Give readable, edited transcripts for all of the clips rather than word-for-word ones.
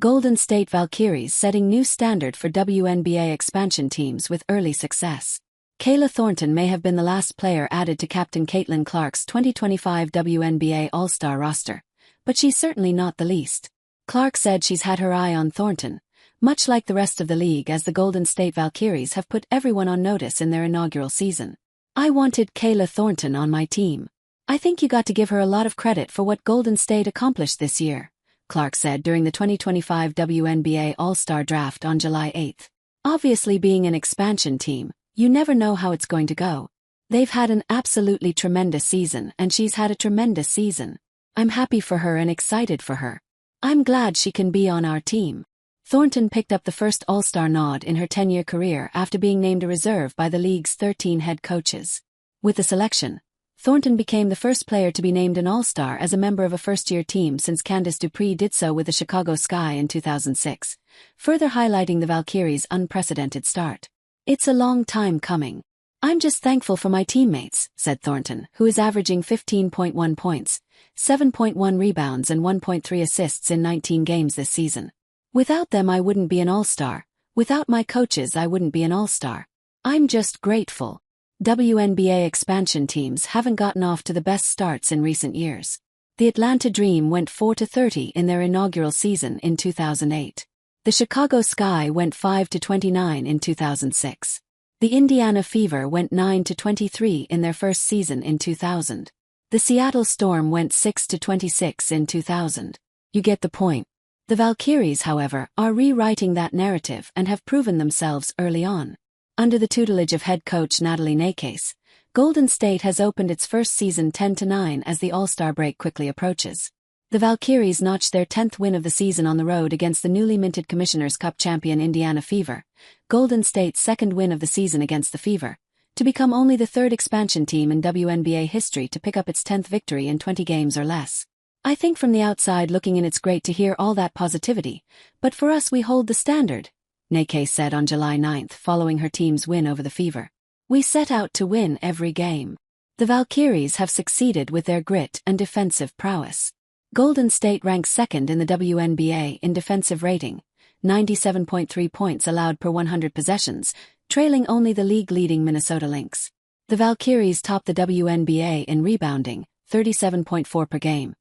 Golden State Valkyries setting new standard for WNBA expansion teams with early success. Kayla Thornton may have been the last player added to Captain Caitlin Clark's 2025 WNBA All-Star roster, but she's certainly not the least. Clark said she's had her eye on Thornton, much like the rest of the league, as the Golden State Valkyries have put everyone on notice in their inaugural season. "I wanted Kayla Thornton on my team. I think you got to give her a lot of credit for what Golden State accomplished this year," Clark said during the 2025 WNBA All-Star Draft on July 8. "Obviously, being an expansion team, you never know how it's going to go. They've had an absolutely tremendous season, and she's had a tremendous season. I'm happy for her and excited for her. I'm glad she can be on our team." Thornton picked up the first All-Star nod in her 10-year career after being named a reserve by the league's 13 head coaches. With the selection, Thornton became the first player to be named an All-Star as a member of a first-year team since Candice Dupree did so with the Chicago Sky in 2006, further highlighting the Valkyries' unprecedented start. "It's a long time coming. I'm just thankful for my teammates," said Thornton, who is averaging 15.1 points, 7.1 rebounds and 1.3 assists in 19 games this season. "Without them I wouldn't be an All-Star. Without my coaches I wouldn't be an All-Star. I'm just grateful." WNBA expansion teams haven't gotten off to the best starts in recent years. The Atlanta Dream went 4-30 in their inaugural season in 2008. The Chicago Sky went 5-29 in 2006. The Indiana Fever went 9-23 in their first season in 2000. The Seattle Storm went 6-26 in 2000. You get the point. The Valkyries, however, are rewriting that narrative and have proven themselves early on. Under the tutelage of head coach Natalie Nakase, Golden State has opened its first season 10-9 as the All-Star break quickly approaches. The Valkyries notched their 10th win of the season on the road against the newly minted Commissioner's Cup champion Indiana Fever, Golden State's second win of the season against the Fever, to become only the third expansion team in WNBA history to pick up its 10th victory in 20 games or less. "I think from the outside looking in it's great to hear all that positivity, but for us we hold the standard," Nakase said on July 9 following her team's win over the Fever. "We set out to win every game." The Valkyries have succeeded with their grit and defensive prowess. Golden State ranks second in the WNBA in defensive rating, 97.3 points allowed per 100 possessions, trailing only the league-leading Minnesota Lynx. The Valkyries top the WNBA in rebounding, 37.4 per game,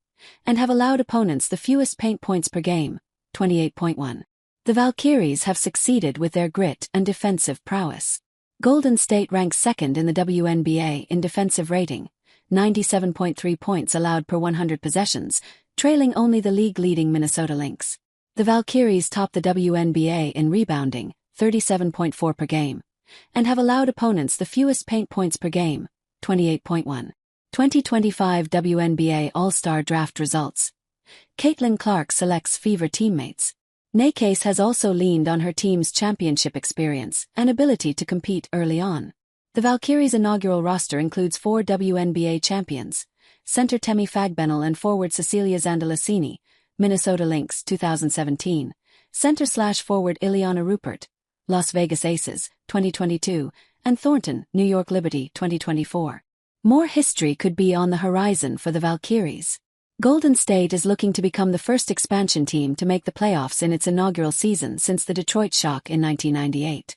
and have allowed opponents the fewest paint points per game, 28.1. The Valkyries have succeeded with their grit and defensive prowess. Golden State ranks second in the WNBA in defensive rating, 97.3 points allowed per 100 possessions, trailing only the league-leading Minnesota Lynx. The Valkyries top the WNBA in rebounding, 37.4 per game, and have allowed opponents the fewest paint points per game, 28.1. 2025 WNBA All-Star Draft Results. Caitlin Clark selects Fever teammates. Nakase has also leaned on her team's championship experience and ability to compete early on. The Valkyries' inaugural roster includes 4 WNBA champions, center Temi Fagbenel and forward Cecilia Zandalasini, Minnesota Lynx 2017, center/forward Ileana Rupert, Las Vegas Aces 2022, and Thornton, New York Liberty 2024. More history could be on the horizon for the Valkyries. Golden State is looking to become the first expansion team to make the playoffs in its inaugural season since the Detroit Shock in 1998.